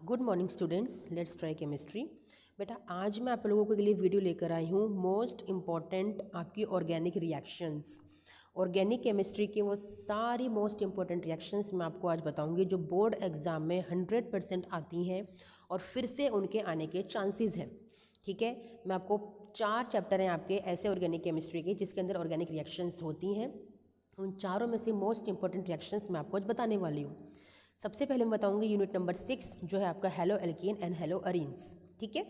Good morning students, let's try chemistry. बेटा आज मैं आप लोगों के लिए वीडियो लेकर आई हूँ मोस्ट इम्पॉर्टेंट आपकी ऑर्गेनिक रिएक्शंस। ऑर्गेनिक केमिस्ट्री के वो सारी मोस्ट इम्पॉर्टेंट रिएक्शंस मैं आपको आज बताऊँगी जो बोर्ड एग्ज़ाम में 100% आती हैं और फिर से उनके आने के चांसेस हैं। ठीक है, मैं आपको 4 चैप्टर हैं आपके ऐसे ऑर्गेनिक केमिस्ट्री के जिसके अंदर ऑर्गेनिक रिएक्शंस होती हैं। उन चारों में से मोस्ट इंपॉर्टेंट रिएक्शंस मैं आपको आज बताने वाली हूँ। सबसे पहले मैं बताऊंगी यूनिट नंबर 6 जो है आपका hello alkene and halo arenes. ठीक है,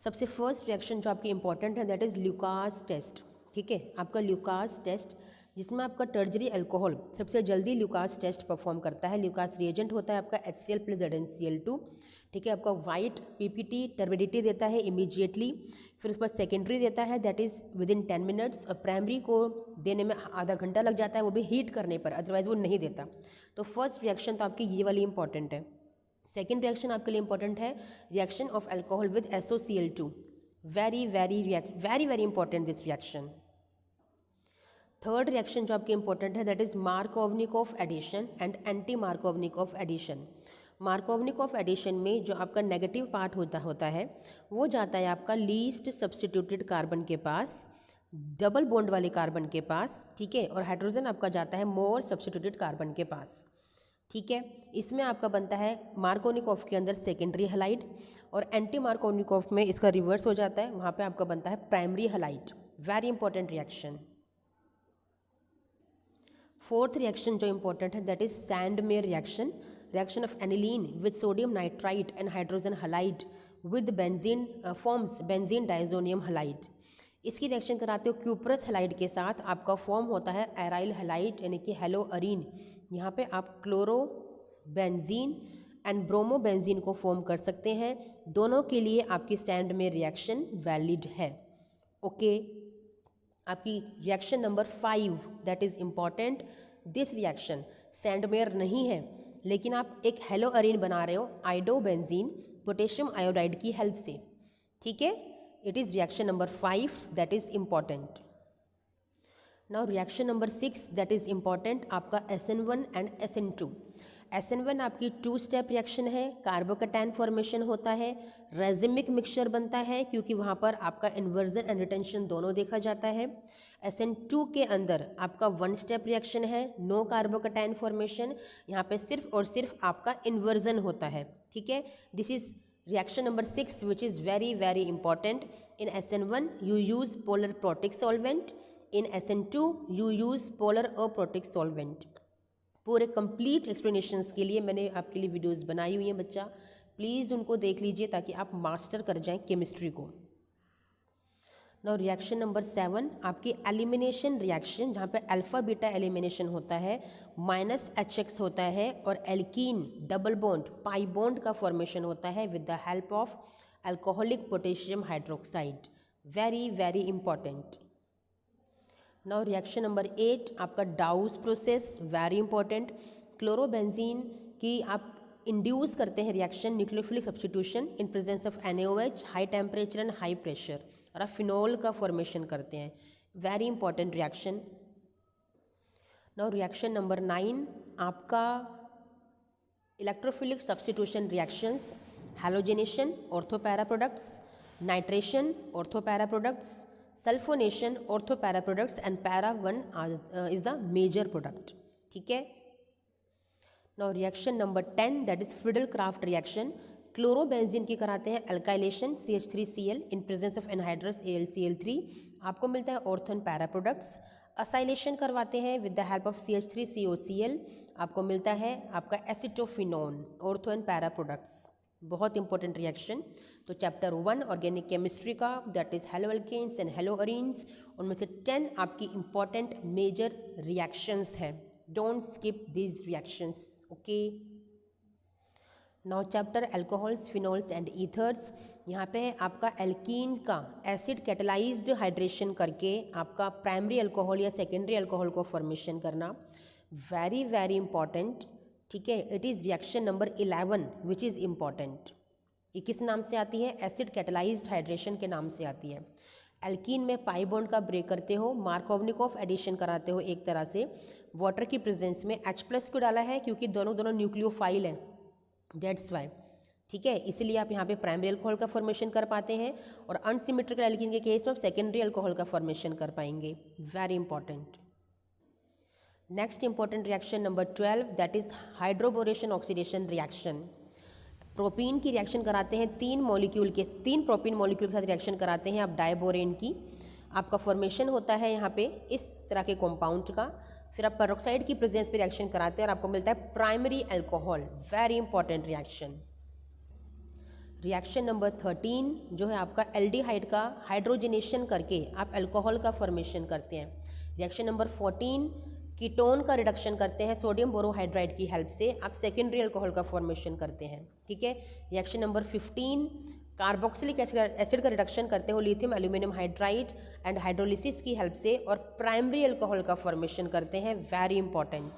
सबसे फर्स्ट रिएक्शन जो आपकी इंपॉर्टेंट है दैट इज ल्यूकास टेस्ट। ठीक है, आपका ल्यूकास टेस्ट जिसमें आपका टर्जरी अल्कोहल सबसे जल्दी ल्यूकास टेस्ट परफॉर्म करता है। ल्यूकास रिएजेंट होता है आपका HCl + ZnCl2। ठीक है, आपका वाइट PPT टर्बिडिटी देता है इमीजिएटली, फिर उसके बाद सेकेंडरी देता है दैट इज़ विदिन 10 मिनट्स, और प्राइमरी को देने में आधा घंटा लग जाता है, वो भी हीट करने पर, अदरवाइज वो नहीं देता। तो फर्स्ट रिएक्शन तो आपकी ये वाली इंपॉर्टेंट है। सेकेंड रिएक्शन आपके लिए इंपॉर्टेंट है reaction of alcohol with SOCl2। Very very very very important this reaction. Third reaction जो आपके इंपॉर्टेंट है that is Markovnikov addition and anti Markovnikov addition. Markovnikov addition में जो आपका नेगेटिव पार्ट होता है वो जाता है आपका लीस्ट सब्स्टिट्यूटेड कार्बन के पास, डबल बॉन्ड वाले कार्बन के पास। ठीक है, और हाइड्रोजन आपका जाता है मोर सब्स्टिट्यूटेड कार्बन के पास। ठीक है, इसमें आपका बनता है मार्कोवनिकॉफ के अंदर सेकेंडरी हैलाइड, और एंटी मार्कोवनिकॉफ में इसका रिवर्स हो जाता है, वहाँ पे आपका बनता है primary halide. Very important reaction. Fourth reaction जो इंपॉर्टेंट है that is Sandmeyer reaction. Reaction of aniline with sodium nitrite and hydrogen halide with benzene forms benzene diazonium halide. इसकी रिएक्शन कराते हो क्यूप्रस हलाइड के साथ, आपका फॉर्म होता है एराइल हलाइड यानी कि हेलो अरीन। यहाँ पे आप chloro benzene and bromo benzene को फॉर्म कर सकते हैं। दोनों के लिए आपकी सैंडमेयर रिएक्शन वैलिड है। ओके, आपकी reaction number 5 that is important. This reaction Sandmeyer नहीं है, लेकिन आप एक हेलो अरीन बना रहे हो आइडोबेंजीन पोटेशियम आयोडाइड की हेल्प से। ठीक है, it is reaction number 5 that is important. Now reaction number 6 that is important, आपका SN1 एंड SN2। SN1 आपकी 2 स्टेप रिएक्शन है, कार्बोकैटायन फॉर्मेशन होता है, रेजिमिक मिक्सचर बनता है क्योंकि वहाँ पर आपका इन्वर्जन एंड रिटेंशन दोनों देखा जाता है। SN2 के अंदर आपका 1 स्टेप रिएक्शन है, नो कार्बोकैटायन फॉर्मेशन, यहाँ पे सिर्फ और सिर्फ आपका इन्वर्जन होता है। ठीक है, this is reaction number 6 which is very very important. In SN1 you use polar protic solvent, in SN2 you use polar aprotic solvent. पूरे कंप्लीट एक्सप्लेनेशंस के लिए मैंने आपके लिए वीडियोस बनाई हुई हैं बच्चा, प्लीज़ उनको देख लीजिए ताकि आप मास्टर कर जाएं केमिस्ट्री को। नाउ रिएक्शन नंबर 7 आपकी एलिमिनेशन रिएक्शन, जहाँ पे अल्फा बीटा एलिमिनेशन होता है, -HX होता है, और alkene double bond pi bond का फॉर्मेशन होता है with the help of alcoholic potassium hydroxide. Very very important. Now reaction number 8 आपका डाउस प्रोसेस, वेरी इंपॉर्टेंट। क्लोरोबेंजीन की आप इंड्यूस करते हैं reaction nucleophilic substitution in presence of NaOH, high temperature and high pressure, और आप phenol का formation करते हैं। Very important reaction. Now reaction number 9 आपका electrophilic substitution reactions, हैलोजेनेशन ortho para products, nitration ortho para products, sulphonation ortho para products, and para 1 is the major product. ठीक है, now reaction number 10 that is Friedel Crafts reaction. Chlorobenzene की कराते हैं alkylation CH3Cl in presence of anhydrous AlCl3, आपको मिलता है ortho and para products. Acylation करवाते हैं with the help of CH3COCl, आपको मिलता है आपका acetophenone, ortho and para products. बहुत इंपॉर्टेंट रिएक्शन। तो चैप्टर 1 ऑर्गेनिक केमिस्ट्री का that is halo alkanes and halo arenes, उनमें से 10 आपकी इंपॉर्टेंट मेजर रिएक्शंस हैं। Don't skip these reactions. Okay, now chapter alcohols phenols and ethers. यहाँ पे आपका एल्कीन का एसिड कैटेलाइज्ड हाइड्रेशन करके आपका प्राइमरी अल्कोहल या सेकेंडरी अल्कोहल को फॉर्मेशन करना। Very very important. ठीक है, it is reaction number 11 which is important. ये किस नाम से आती है? एसिड कैटेलाइज्ड हाइड्रेशन के नाम से आती है। एल्कीन में पाई बॉन्ड का ब्रेक करते हो, मार्कोवनिकॉफ एडिशन कराते हो एक तरह से, वाटर की प्रेजेंस में H+ को डाला है क्योंकि दोनों न्यूक्लियोफाइल है। दैट्स वाई, ठीक है, इसलिए आप यहाँ पे प्राइमरी अल्कोहल का फॉर्मेशन कर पाते हैं और अनसिमेट्रिकल एल्कीन के केस में आप सेकेंडरी अल्कोहल का फॉर्मेशन कर पाएंगे। Very important. Next important reaction number 12, that is hydroboration oxidation reaction. Propene की रिएक्शन कराते हैं तीन प्रोपीन मॉलिक्यूल के साथ रिएक्शन कराते हैं आप डाइबोरेन की। आपका फॉर्मेशन होता है यहाँ पे इस तरह के कंपाउंड का, फिर आप पेरोक्साइड की प्रेजेंस पे रिएक्शन कराते हैं और आपको मिलता है primary alcohol. Very important reaction. Reaction number 13 जो है आपका एल्डिहाइड का हाइड्रोजनेशन करके आप अल्कोहल का फॉर्मेशन करते हैं। रिएक्शन नंबर 14 कीटोन का रिडक्शन करते हैं सोडियम बोरोहाइड्राइड की हेल्प से, आप सेकेंडरी अल्कोहल का फॉर्मेशन करते हैं, ठीक है। रिएक्शन नंबर 15 कार्बोक्सिलिक एसिड का रिडक्शन करते हो lithium aluminium hydride and hydrolysis की हेल्प से और प्राइमरी अल्कोहल का फॉर्मेशन करते हैं। Very important.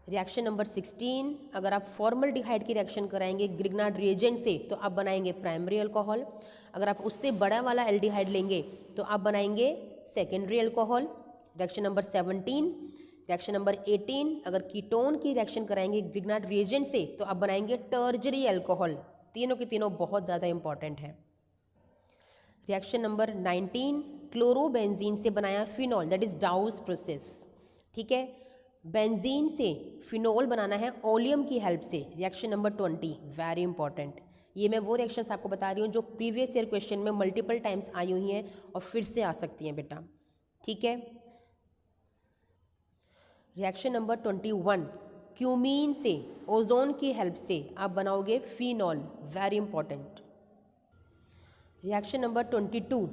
रिएक्शन नंबर 16, अगर आप फॉर्मल्डिहाइड की रिएक्शन कराएंगे ग्रिग्नार्ड रिएजेंट से तो आप बनाएंगे प्राइमरी अल्कोहल। अगर आप उससे बड़ा वाला एल्डिहाइड लेंगे तो आप बनाएंगे secondary alcohol. Reaction number 17। Reaction number 18, अगर कीटोन की रिएक्शन कराएंगे ग्रिग्नार्ड रिएजेंट से तो आप बनाएंगे टर्जरी अल्कोहल। तीनों के तीनों बहुत ज़्यादा इंपॉर्टेंट है। रिएक्शन नंबर 19 क्लोरोबेंजीन से बनाया फिनॉल, दैट इज डाउस प्रोसेस, ठीक है। बेंजीन से फिनोल बनाना है ओलियम की हेल्प से। Reaction number 20 very important. ये मैं वो रिएक्शंस आपको बता रही हूँ जो प्रीवियस ईयर क्वेश्चन में मल्टीपल टाइम्स आई हुई हैं और फिर से आ सकती हैं बेटा, ठीक है। रिएक्शन नंबर 21 क्यूमीन से ओजोन की हेल्प से आप बनाओगे phenol. Very important. Reaction number 22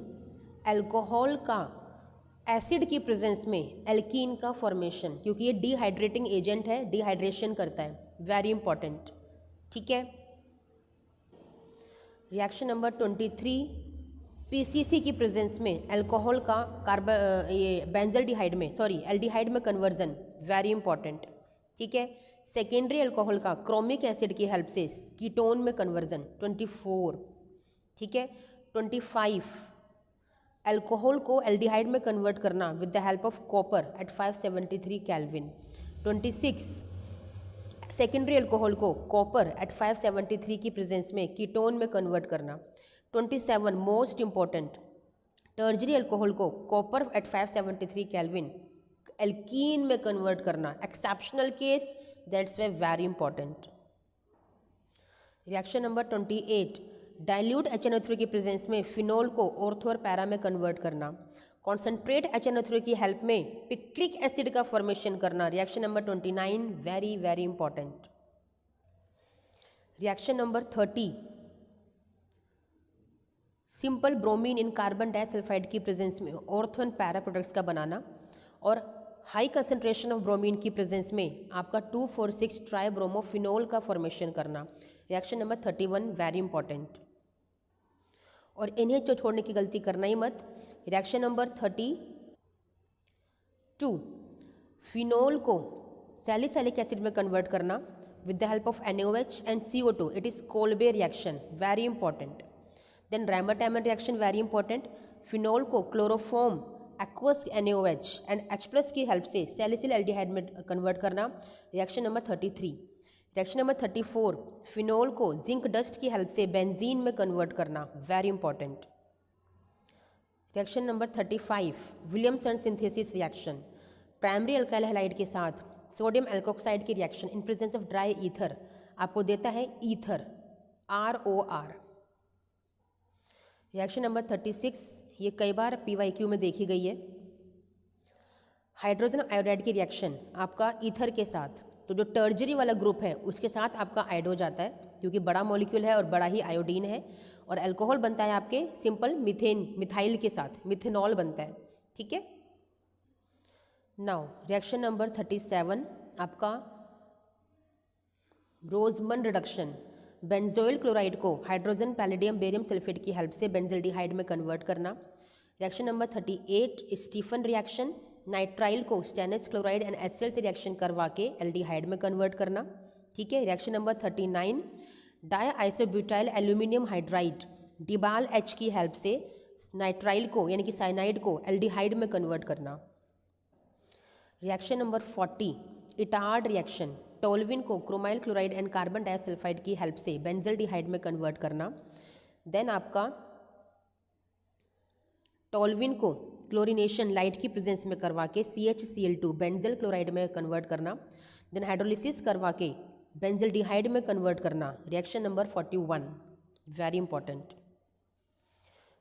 alcohol का एसिड की प्रेजेंस में एल्कीन का फॉर्मेशन, क्योंकि ये डिहाइड्रेटिंग एजेंट है, डिहाइड्रेशन करता है। वेरी इंपॉर्टेंट, ठीक है। रिएक्शन नंबर 23 पीसीसी की प्रेजेंस में अल्कोहल का एल्डिहाइड में कन्वर्जन। वेरी इंपॉर्टेंट, ठीक है। सेकेंडरी अल्कोहल का क्रोमिक एसिड की हेल्प से कीटोन में कन्वर्जन। 24, ठीक है। 25 अल्कोहल को एल्डिहाइड में कन्वर्ट करना with the help of copper at 573 kelvin. 26 secondary alcohol को कॉपर एट 573 की प्रेजेंस में कीटोन में कन्वर्ट करना। 27 मोस्ट इंपॉर्टेंट टर्जरी अल्कोहल को कॉपर एट 573 केल्विन एल्कीन में कन्वर्ट करना। Exceptional case, that's very important. Reaction number 28 dilute HNO3 की presence में फिनोल को ऑर्थो और पैरा में कन्वर्ट करना। कॉन्सेंट्रेट HNO3 की हेल्प में पिक्रिक एसिड का फॉर्मेशन करना। Reaction number 29 very very important. Reaction number 30 simple bromine in carbon disulphide की प्रेजेंस में ऑर्थो एंड पैरा प्रोडक्ट्स का बनाना और हाई कंसंट्रेशन ऑफ ब्रोमीन की प्रेजेंस में आपका 2,4,6 ट्राइब्रोमोफिनोल का फॉर्मेशन करना। Reaction number 31 very important. और इन्हें जो छोड़ने की गलती करना ही मत। रिएक्शन नंबर 32 फिनोल को सैलिसिलिक एसिड में कन्वर्ट करना with the help of NaOH and CO2। It is Kolbe reaction, very important. Then Reimer Tiemann reaction, very important. Phenol को chloroform aqueous NaOH and H+ की हेल्प से salicyl aldehyde में convert करना। Reaction number 33। Reaction number 34 phenol को zinc dust की help से benzene में convert करना। Very important. Reaction number 35 Williamson synthesis reaction. Primary alkyl halide के साथ सोडियम एल्कोक्साइड की reaction in presence of dry ether आपको देता है ईथर, ROR। रिएक्शन नंबर 36 ये कई बार PYQ में देखी गई है। हाइड्रोजन आयोडाइड की रिएक्शन आपका ईथर के साथ, तो जो टर्जरी वाला ग्रुप है उसके साथ आपका आयोडो जाता है क्योंकि बड़ा मॉलिक्यूल है और बड़ा ही आयोडीन है, और अल्कोहल बनता है आपके सिंपल मिथाइल के साथ, मिथेनॉल बनता है, ठीक है। नाउ रिएक्शन नंबर 37 आपका रोजमन रिडक्शन। बेंजोइल क्लोराइड को हाइड्रोजन पैलेडियम बेरियम सल्फेट की हेल्प से बेंजल्डिहाइड में कन्वर्ट करना। Reaction number 38 Stephen reaction. Nitrile को स्टेनस क्लोराइड एंड HCl से रिएक्शन करवा के एल्डिहाइड में कन्वर्ट करना, ठीक है। Reaction number 39 diisobutyl aluminium hydride DIBAL H की हेल्प से नाइट्राइल को यानी कि साइनाइड को एल्डिहाइड में कन्वर्ट करना। Reaction number 40 Etard reaction. Toluene को chromyl chloride and carbon disulphide की हेल्प से बेंजल्डिहाइड में कन्वर्ट करना। देन आपका टोल्विन को क्लोरिनेशन लाइट की प्रेजेंस में करवा के CHCl2 बेंजल क्लोराइड में कन्वर्ट करना। देन हाइड्रोलिसिस करवा के बेंजल्डिहाइड में कन्वर्ट करना। Reaction number 41 very important.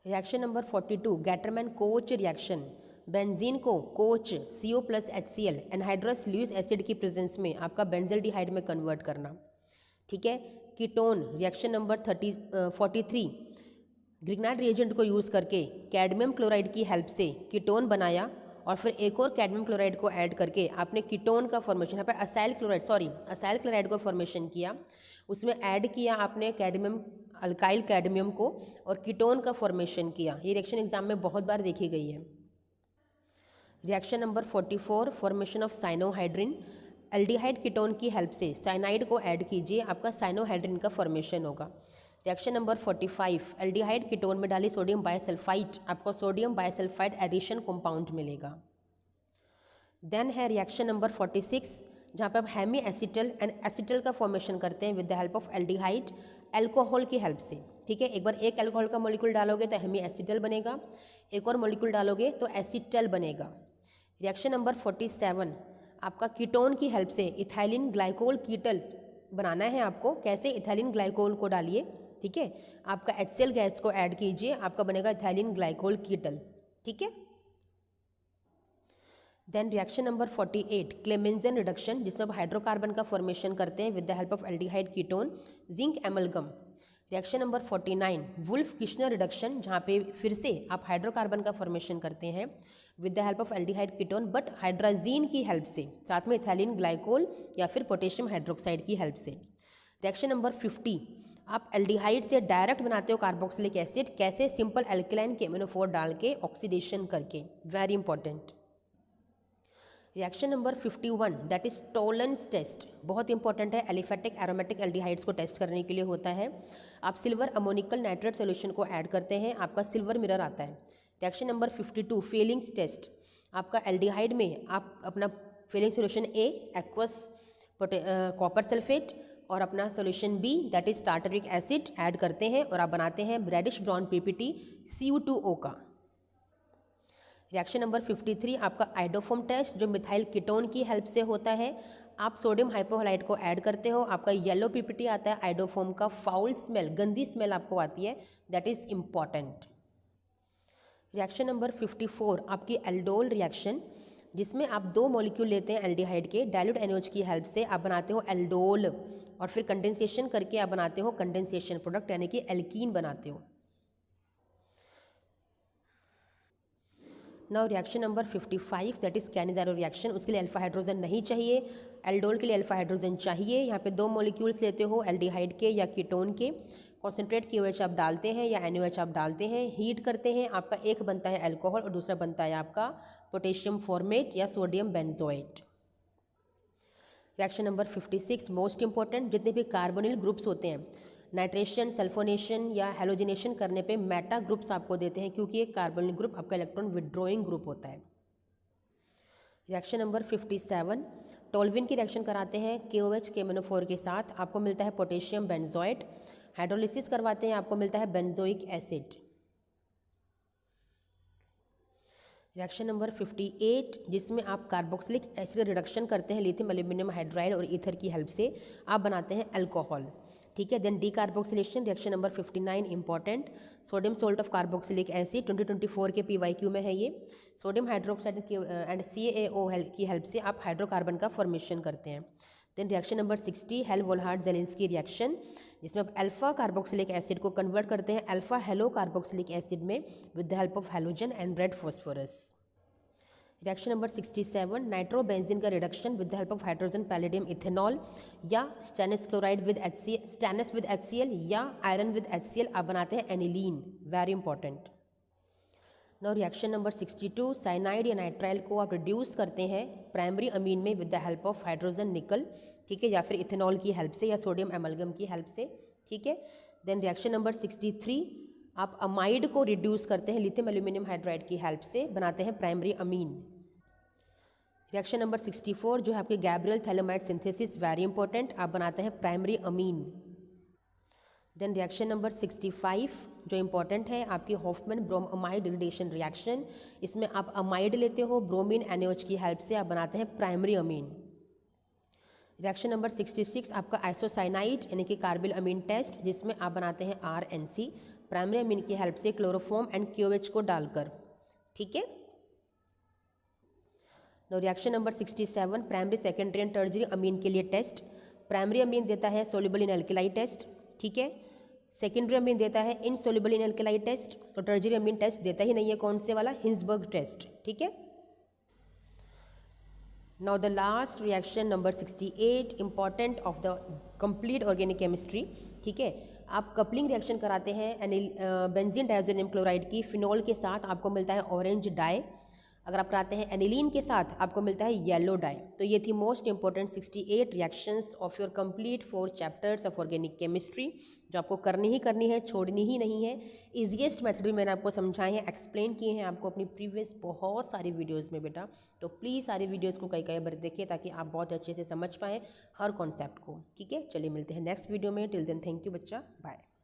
Reaction number 42 Gattermann Koch reaction. Benzene को Koch CO plus HCl anhydrous Lewis acid की प्रेजेंस में आपका बेंजल्डिहाइड में कन्वर्ट करना। ठीक है। Ketone reaction number 43 Grignard reagent को यूज़ करके कैडमियम क्लोराइड की हेल्प से कीटोन बनाया और फिर एक और कैडमियम क्लोराइड को ऐड करके आपने कीटोन का फॉर्मेशन, यहाँ पे असाइल क्लोराइड को फॉर्मेशन किया। उसमें ऐड किया आपने कैडमियम, अल्काइल कैडमियम को, और कीटोन का फॉर्मेशन किया। ये रिएक्शन एग्जाम में बहुत बार देखी गई है। Reaction number 44 formation of cyanohydrin. Aldehyde ketone की हेल्प से साइनाइड को ऐड कीजिए, आपका साइनोहाइड्रिन का फॉर्मेशन होगा। रिएक्शन नंबर 45 एल्डिहाइड कीटोन में डाली सोडियम बायसल्फाइड, आपको सोडियम बायसल्फाइड एडिशन कंपाउंड मिलेगा। देन है रिएक्शन नंबर 46 जहाँ पे आप हेमी एसिटल एंड एसिटल का फॉर्मेशन करते हैं with the help of aldehyde alcohol की हेल्प से। ठीक है, एक बार एक एल्कोहल का मॉलिक्यूल डालोगे तो हेमी एसिटल बनेगा, एक और मॉलिक्यूल डालोगे तो एसिटल बनेगा। रिएक्शन नंबर 47 आपका कीटोन की हेल्प से इथाइलिन ग्लाइकोल कीटल बनाना है आपको। कैसे? इथाइलिन ग्लाइकोल को डालिए, ठीक है, आपका HCl गैस को ऐड कीजिए, आपका बनेगा इथाइलिन ग्लाइकोल कीटल। ठीक है। Then reaction number 48 Clemmensen reduction, जिसमें आप हाइड्रोकार्बन का फॉर्मेशन करते हैं with the help of aldehyde ketone zinc amalgam. Reaction number 49 Wolff Kishner reduction, जहाँ पे फिर से आप हाइड्रोकार्बन का फॉर्मेशन करते हैं with the help of aldehyde ketone but hydrazine की हेल्प से, साथ में इथाइलिन ग्लाइकोल या फिर पोटेशियम हाइड्रोक्साइड की हेल्प से। रिएक्शन नंबर 50 आप एल्डिहाइड से डायरेक्ट बनाते हो कार्बोक्सिलिक एसिड। कैसे? सिंपल एल्कलाइन के एमिनोफोर डाल के ऑक्सीडेशन करके। Very important. Reaction number 51 that is Tollens test, बहुत इंपॉर्टेंट है। एलिफेटिक एरोमेटिक एल्डिहाइड्स को टेस्ट करने के लिए होता है। आप सिल्वर अमोनिकल नाइट्रेट सोल्यूशन को ऐड करते हैं, आपका सिल्वर मिरर आता है। रिएक्शन नंबर 52 फेलिंग्स टेस्ट, आपका एल्डिहाइड में आप अपना Fehling solution A aqueous copper sulphate और अपना solution B that is tartaric acid add करते हैं और आप बनाते हैं रेडिश ब्राउन PPT CU2O का। रिएक्शन नंबर 53 आपका आइडोफोम टेस्ट, जो मिथाइल कीटोन की हेल्प से होता है। आप सोडियम हाइपोहलाइड को ऐड करते हो, आपका येलो PPT आता है। आइडोफोम का फाउल स्मेल, गंदी स्मेल आपको आती है, that is important. Reaction number 54 आपकी एल्डोल रिएक्शन, जिसमें आप दो मॉलिक्यूल लेते हैं एल्डिहाइड के, डाइल्यूट NaOH की हेल्प से आप बनाते हो एल्डोल और फिर कंडेंसेशन करके आप बनाते हो कंडेंसेशन प्रोडक्ट, यानी कि एल्कीन बनाते हो। Now reaction number 55 that is Cannizzaro reaction, उसके लिए अल्फा हाइड्रोजन नहीं चाहिए, एल्डोल के लिए अल्फा हाइड्रोजन चाहिए। यहाँ पे दो मॉलिक्यूल्स लेते हो एल्डिहाइड के या कीटोन के, कॉन्सेंट्रेट KOH आप डालते हैं या NaOH आप डालते हैं, हीट करते हैं, आपका एक बनता है अल्कोहल और दूसरा बनता है आपका पोटेशियम फॉर्मेट या sodium benzoate. Reaction number 56 most important, जितने भी कार्बोनिल ग्रुप्स होते हैं नाइट्रेशन, सल्फोनेशन या हेलोजिनेशन करने पे मेटा ग्रुप्स आपको देते हैं, क्योंकि एक कार्बोनिल ग्रुप आपका इलेक्ट्रॉन विड्रॉइंग ग्रुप होता है। रिएक्शन नंबर 57 टोल्विन की रिएक्शन कराते हैं KOH KMnO4 के साथ, आपको मिलता है पोटेशियम बेंजोएट। हाइड्रोलिसिस करवाते हैं, आपको मिलता है बेंजोइक एसिड। रिएक्शन नंबर 58 जिसमें आप कार्बोक्सिलिक एसिड रिडक्शन करते हैं लिथियम एल्यूमिनियम हाइड्राइड और ईथर की हेल्प से, आप बनाते हैं अल्कोहल। ठीक है। Then decarboxylation reaction number 59 important, sodium salt of carboxylic acid 2024 के PYQ में है ये। सोडियम हाइड्रोक्साइड एंड CaO की हेल्प से आप हाइड्रोकार्बन का फॉर्मेशन करते हैं। Then reaction number 60 Hell Volhard Zelinsky reaction, जिसमें आप अल्फा कार्बोक्सिलिक एसिड को कन्वर्ट करते हैं अल्फा हेलो कार्बोक्सिलिक एसिड में with the help of halogen and red phosphorus. Reaction number 67 nitrobenzene का reduction with the help of hydrogen palladium ethanol या stannous chloride with HCl या iron with HCl, आप बनाते हैं aniline. Very important. Now reaction number 62 cyanide या nitrile को आप reduce करते हैं प्राइमरी अमीन में with the help of hydrogen nickel, ठीक है, या फिर इथेनॉल की हेल्प से या सोडियम एमलगम की हेल्प से। ठीक है। देन रिएक्शन नंबर 63 आप अमाइड को रिड्यूस करते हैं लिथियम एल्यूमिनियम हाइड्राइड की हेल्प से, बनाते हैं प्राइमरी अमीन। रिएक्शन नंबर 64 जो है आपके Gabriel phthalimide synthesis, very important, आप बनाते हैं primary amine. Then reaction number 65 जो इंपॉर्टेंट है आपकी हॉफमैन ब्रोमाइड रिडक्शन रिएक्शन, इसमें आप अमाइड लेते हो ब्रोमीन NaOH की हेल्प से, आप बनाते हैं प्राइमरी अमीन। रिएक्शन नंबर 66 आपका आइसोसाइनाइड यानी कि कार्बिल अमीन टेस्ट, जिसमें आप बनाते हैं RNC प्राइमरी अमीन की हेल्प से क्लोरोफॉर्म एंड QH को डालकर, ठीक है। Reaction number 67 primary secondary and tertiary amine के लिए टेस्ट। प्राइमरी अमीन देता है सोल्यूबल इन एल्केलाई टेस्ट, ठीक है। सेकेंडरी अमीन देता है इनसोल्यूबल इन एल्केलाई टेस्ट, और टर्जरी अमीन टेस्ट देता ही नहीं है, कौन से वाला, हिंसबर्ग टेस्ट, ठीक है। Now the last reaction number 68 important of the complete organic chemistry, ठीक है। आप कपलिंग रिएक्शन कराते हैं बेंजीन डाइज़ोनियम क्लोराइड की फिनॉल के साथ, आपको मिलता है ऑरेंज डाई। अगर आप कराते हैं एनिलीन के साथ, आपको मिलता है येलो डाई। तो ये थी most important 68 reactions of your complete 4 chapters of organic chemistry, जो आपको करनी ही है, छोड़नी ही नहीं है। ईजीएस्ट मेथड भी मैंने आपको समझाए हैं, एक्सप्लेन किए हैं आपको अपनी प्रीवियस बहुत सारी वीडियोज़ में बेटा। तो प्लीज़ सारी वीडियोज़ को कई बार देखिए ताकि आप बहुत अच्छे से समझ पाएँ हर कॉन्सेप्ट को, ठीक है। चलिए मिलते हैं नेक्स्ट वीडियो में, टिल देन थैंक यू बच्चा, बाय।